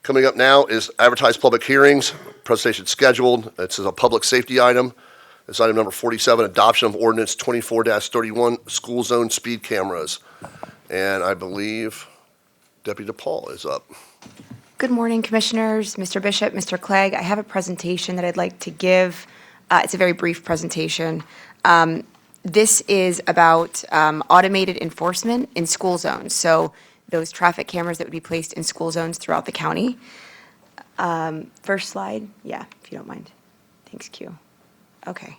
Coming up now is advertised public hearings. Presentation scheduled. This is a public safety item. It's item number 47, adoption of ordinance 24-31, school zone speed cameras. And I believe Deputy DePaul is up. Good morning, Commissioners, Mr. Bishop, Mr. Clegg. I have a presentation that I'd like to give. It's a very brief presentation. This is about automated enforcement in school zones. So those traffic cameras that would be placed in school zones throughout the county. First slide. Yeah, if you don't mind. Thanks, Q. Okay.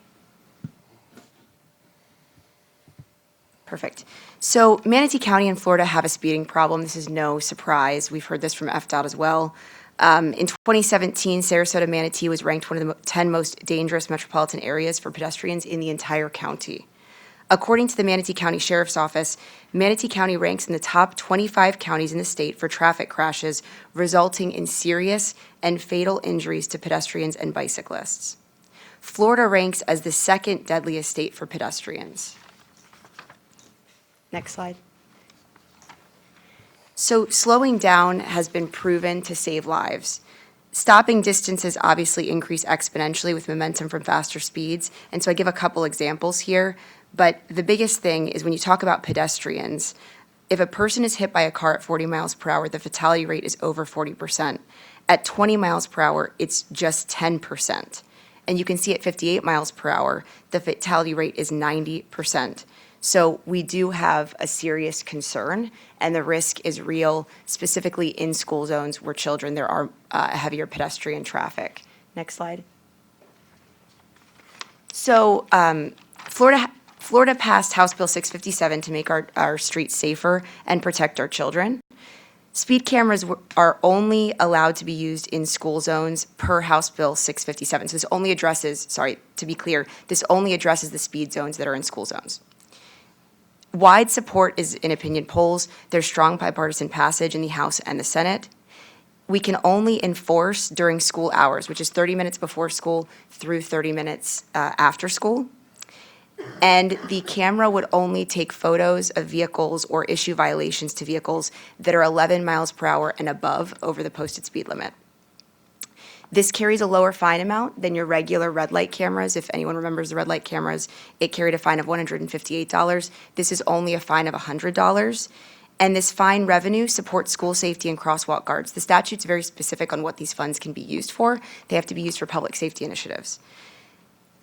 Perfect. So Manatee County in Florida have a speeding problem. This is no surprise. We've heard this from FDOT as well. In 2017, Sarasota Manatee was ranked one of the 10 most dangerous metropolitan areas for pedestrians in the entire county. According to the Manatee County Sheriff's Office, Manatee County ranks in the top 25 counties in the state for traffic crashes, resulting in serious and fatal injuries to pedestrians and bicyclists. Florida ranks as the second deadliest state for pedestrians. Next slide. So slowing down has been proven to save lives. Stopping distances obviously increase exponentially with momentum from faster speeds, and so I give a couple examples here. But the biggest thing is when you talk about pedestrians, if a person is hit by a car at 40 miles per hour, the fatality rate is over 40%. At 20 miles per hour, it's just 10%. And you can see at 58 miles per hour, the fatality rate is 90%. So we do have a serious concern, and the risk is real, specifically in school zones where there are heavier pedestrian traffic. Next slide. So Florida passed House Bill 657 to make our streets safer and protect our children. Speed cameras are only allowed to be used in school zones per House Bill 657. So this only addresses, sorry, to be clear, this only addresses the speed zones that are in school zones. Wide support is in opinion polls. There's strong bipartisan passage in the House and the Senate. We can only enforce during school hours, which is 30 minutes before school through 30 minutes after school. And the camera would only take photos of vehicles or issue violations to vehicles that are 11 miles per hour and above over the posted speed limit. This carries a lower fine amount than your regular red light cameras. If anyone remembers the red light cameras, it carried a fine of $158. This is only a fine of $100. And this fine revenue supports school safety and crosswalk guards. The statute's very specific on what these funds can be used for. They have to be used for public safety initiatives.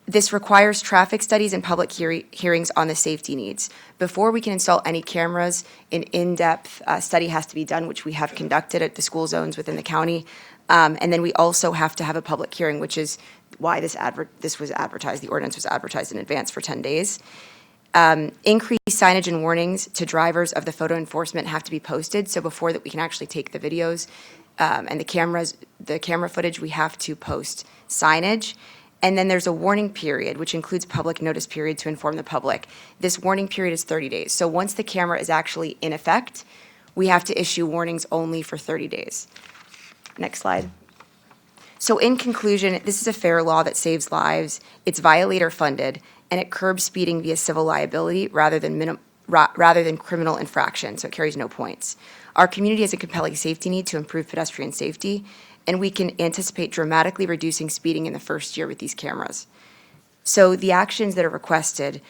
This requires traffic studies and public hearings on the safety needs. Before we can install any cameras, an in-depth study has to be done, which we have conducted at the school zones within the county. And then we also have to have a public hearing, which is why this was advertised. The ordinance was advertised in advance for 10 days. Increased signage and warnings to drivers of the photo enforcement have to be posted. So before that, we can actually take the videos and the camera footage, we have to post signage. And then there's a warning period, which includes public notice period to inform the public. This warning period is 30 days. So once the camera is actually in effect, we have to issue warnings only for 30 days. Next slide. So in conclusion, this is a fair law that saves lives. It's violator funded, and it curbs speeding via civil liability rather than criminal infraction, so it carries no points. Our community has a compelling safety need to improve pedestrian safety, and we can anticipate dramatically reducing speeding in the first year with these cameras. So the actions that are requested,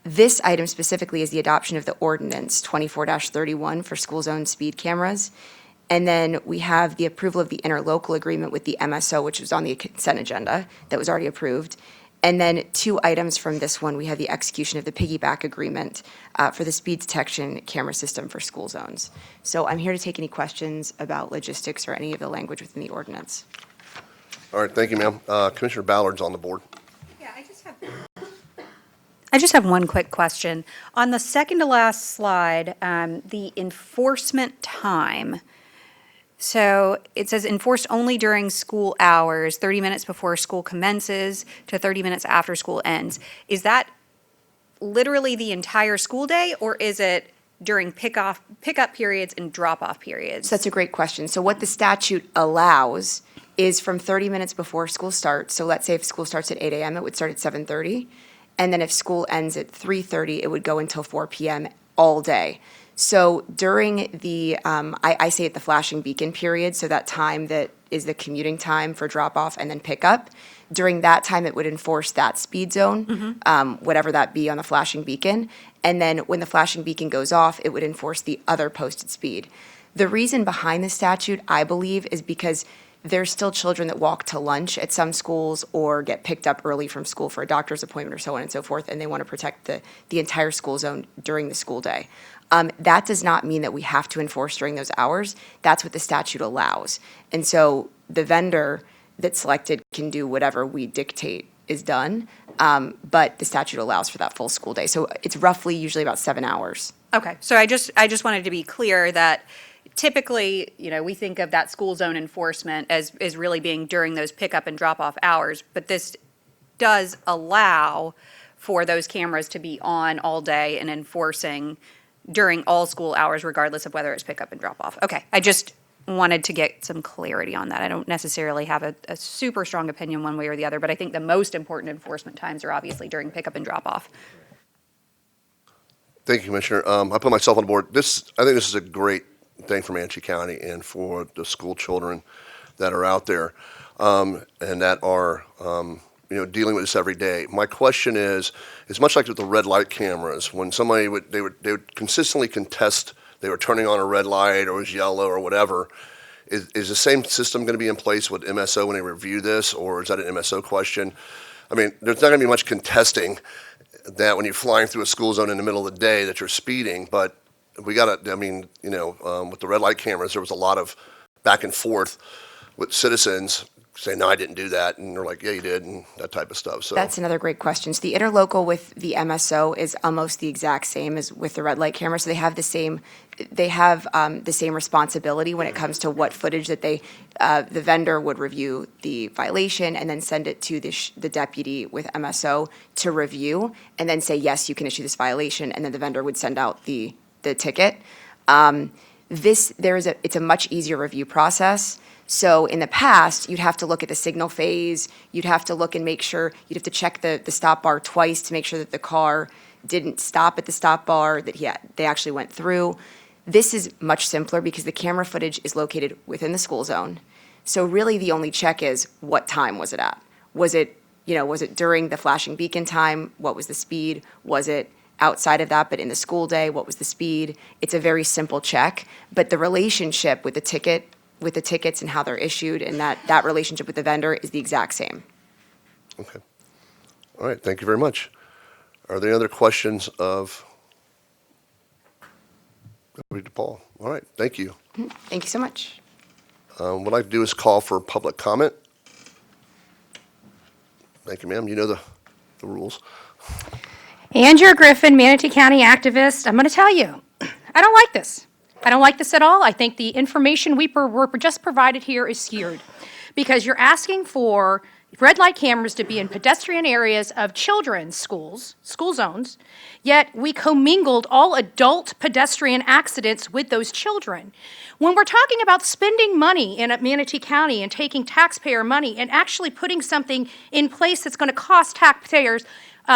this item specifically is the adoption of the ordinance 24-31 for school zone speed cameras. And then we have the approval of the interlocal agreement with the MSO, which was on the consent agenda that was already approved. And then two items from this one, we have the execution of the piggyback agreement for the speed detection camera system for school zones. So I'm here to take any questions about logistics or any of the language within the ordinance. All right, thank you, ma'am. Commissioner Ballard's on the board. Yeah, I just have one quick question. On the second to last slide, the enforcement time. So it says enforced only during school hours, 30 minutes before school commences to 30 minutes after school ends. Is that literally the entire school day, or is it during pickup periods and drop-off periods? So that's a great question. So what the statute allows is from 30 minutes before school starts. So let's say if school starts at 8 a.m., it would start at 7:30. And then if school ends at 3:30, it would go until 4 p.m. all day. So during I say it the flashing beacon period, so that time that is the commuting time for drop-off and then pickup, during that time, it would enforce that speed zone, whatever that be on the flashing beacon. And then when the flashing beacon goes off, it would enforce the other posted speed. The reason behind the statute, I believe, is because there's still children that walk to lunch at some schools or get picked up early from school for a doctor's appointment or so on and so forth, and they want to protect the entire school zone during the school day. That does not mean that we have to enforce during those hours. That's what the statute allows. And so the vendor that's selected can do whatever we dictate is done, but the statute allows for that full school day. So it's roughly usually about 7 hours. Okay, so I just wanted to be clear that typically, we think of that school zone enforcement as really being during those pickup and drop-off hours, but this does allow for those cameras to be on all day and enforcing during all school hours, regardless of whether it's pickup and drop-off. Okay, I just wanted to get some clarity on that. I don't necessarily have a super strong opinion one way or the other, but I think the most important enforcement times are obviously during pickup and drop-off. Thank you, Commissioner. I put myself on board. I think this is a great thing for Manatee County and for the school children that are out there and that are dealing with this every day. My question is, it's much like with the red light cameras. When somebody they would consistently contest they were turning on a red light or it was yellow or whatever. Is the same system going to be in place with MSO when they review this, or is that an MSO question? I mean, there's not going to be much contesting that when you're flying through a school zone in the middle of the day that you're speeding, but we got to, with the red light cameras, there was a lot of back and forth with citizens saying, no, I didn't do that. And they're like, yeah, you did, and that type of stuff. So That's another great question. So the interlocal with the MSO is almost the exact same as with the red light camera. So they have the same responsibility when it comes to what footage that the vendor would review the violation and then send it to the deputy with MSO to review and then say, yes, you can issue this violation, and then the vendor would send out the ticket. It's a much easier review process. So in the past, you'd have to look at the signal phase, you'd have to look and make sure, you'd have to check the stop bar twice to make sure that the car didn't stop at the stop bar, that they actually went through. This is much simpler because the camera footage is located within the school zone. So really the only check is, what time was it at? Was it during the flashing beacon time? What was the speed? Was it outside of that, but in the school day, what was the speed? It's a very simple check, but the relationship with the tickets and how they're issued and that relationship with the vendor is the exact same. Okay. All right, thank you very much. Are there any other questions of Deputy DePaul? All right, thank you. Thank you so much. What I'd like to do is call for public comment. Thank you, ma'am. You know the rules. Andrew Griffin, Manatee County activist. I'm going to tell you, I don't like this. I don't like this at all. I think the information we were just provided here is skewed because you're asking for red light cameras to be in pedestrian areas of children's schools, school zones, yet we commingled all adult pedestrian accidents with those children. When we're talking about spending money in Manatee County and taking taxpayer money and actually putting something in place that's going to cost taxpayers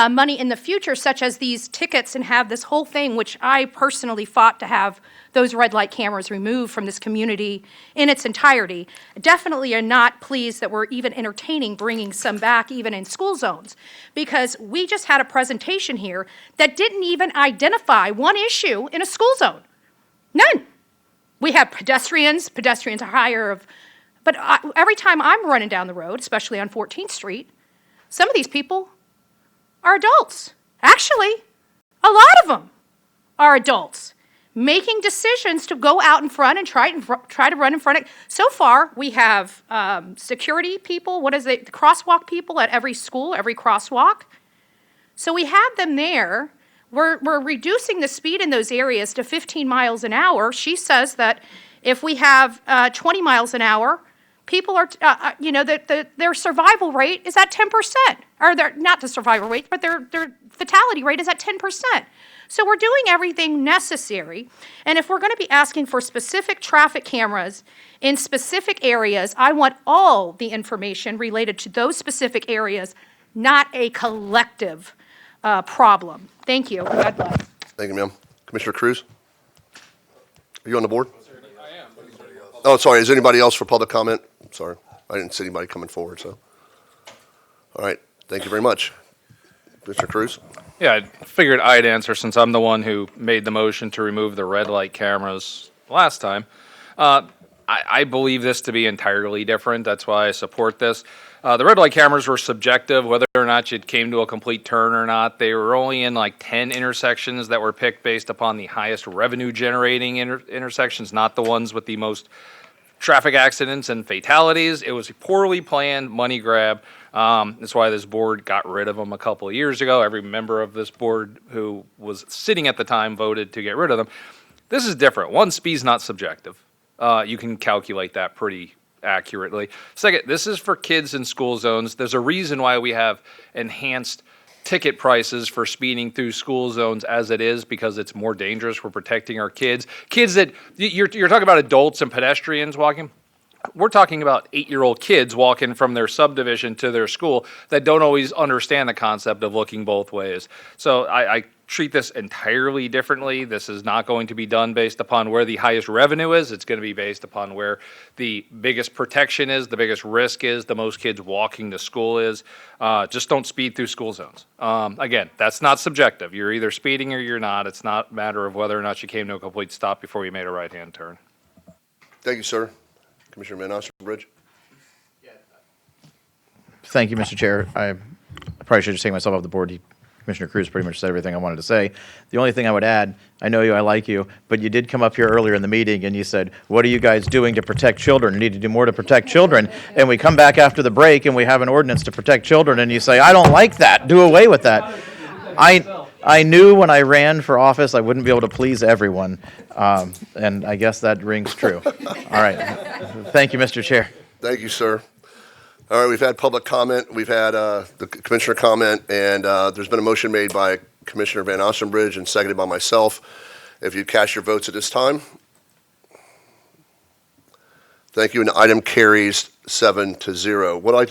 money in the future, such as these tickets, and have this whole thing, which I personally fought to have those red light cameras removed from this community in its entirety. Definitely are not pleased that we're even entertaining bringing some back even in school zones, because we just had a presentation here that didn't even identify one issue in a school zone. None. We have pedestrians are higher but every time I'm running down the road, especially on 14th Street, some of these people are adults. Actually, a lot of them are adults making decisions to go out in front and try to run in front. So far, we have security people, crosswalk people at every school, every crosswalk. So we have them there. We're reducing the speed in those areas to 15 miles an hour. She says that if we have 20 miles an hour, people are, their survival rate is at 10%. Or not the survival rate, but their fatality rate is at 10%. So we're doing everything necessary. And if we're going to be asking for specific traffic cameras in specific areas, I want all the information related to those specific areas, not a collective problem. Thank you. God bless. Thank you, ma'am. Commissioner Cruz? Are you on the board? I am. Oh, sorry. Is anybody else for public comment? Sorry. I didn't see anybody coming forward, so. All right. Thank you very much. Mr. Cruz? Yeah, I figured I'd answer since I'm the one who made the motion to remove the red light cameras last time. I believe this to be entirely different. That's why I support this. The red light cameras were subjective, whether or not you came to a complete turn or not. They were only in like 10 intersections that were picked based upon the highest revenue generating intersections, not the ones with the most traffic accidents and fatalities. It was a poorly planned money grab. That's why this board got rid of them a couple of years ago. Every member of this board who was sitting at the time voted to get rid of them. This is different. One, speed's not subjective. You can calculate that pretty accurately. Second, this is for kids in school zones. There's a reason why we have enhanced ticket prices for speeding through school zones as it is, because it's more dangerous. We're protecting our kids. Kids that, you're talking about adults and pedestrians walking. We're talking about 8-year-old kids walking from their subdivision to their school that don't always understand the concept of looking both ways. So I treat this entirely differently. This is not going to be done based upon where the highest revenue is. It's going to be based upon where the biggest protection is, the biggest risk is, the most kids walking to school is. Just don't speed through school zones. Again, that's not subjective. You're either speeding or you're not. It's not a matter of whether or not you came to a complete stop before you made a right-hand turn. Thank you, sir. Commissioner Van Ostenbridge? Thank you, Mr. Chair. I probably should just take myself off the board. Commissioner Cruz pretty much said everything I wanted to say. The only thing I would add, I know you, I like you, but you did come up here earlier in the meeting and you said, what are you guys doing to protect children? You need to do more to protect children. And we come back after the break and we have an ordinance to protect children and you say, I don't like that. Do away with that. I knew when I ran for office I wouldn't be able to please everyone, and I guess that rings true. All right. Thank you, Mr. Chair. Thank you, sir. All right, we've had public comment, we've had the commissioner comment, and there's been a motion made by Commissioner Van Ostenbridge and seconded by myself. If you cast your votes at this time. Thank you, and the item carries 7-0. What I'd like to